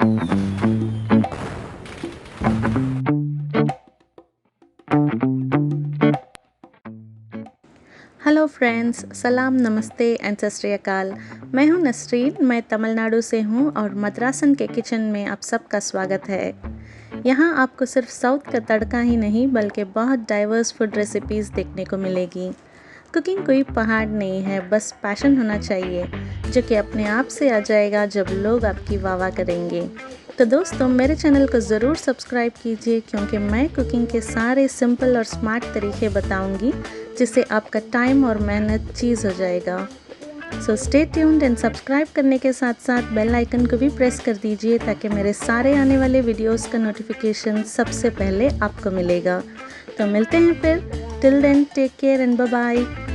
Hello friends, सलाम, नमस्ते and सत श्री अकाल। मैं हूं नसरीन, मैं तमिलनाडु से हूं और मद्रासन के किचन में आप सबका स्वागत है। यहां आपको सिर्फ साउथ का तड़का ही नहीं बल्कि बहुत डाइवर्स फूड रेसिपीज़ देखने को मिलेगी। कुकिंग कोई पहाड़ नहीं है, बस पैशन होना चाहिए जो कि अपने आप से आ जाएगा जब लोग आपकी वाह करेंगे। तो दोस्तों, मेरे चैनल को ज़रूर सब्सक्राइब कीजिए क्योंकि मैं कुकिंग के सारे सिंपल और स्मार्ट तरीके बताऊंगी जिससे आपका टाइम और मेहनत चीज़ हो जाएगा। So stay tuned and subscribe करने के साथ साथ बेल आइकन को भी प्रेस कर दीजिए ताकि मेरे सारे आने वाले वीडियोस का नोटिफिकेशन सबसे पहले आपको मिलेगा। तो मिलते हैं फिर। Till then take care and bye bye.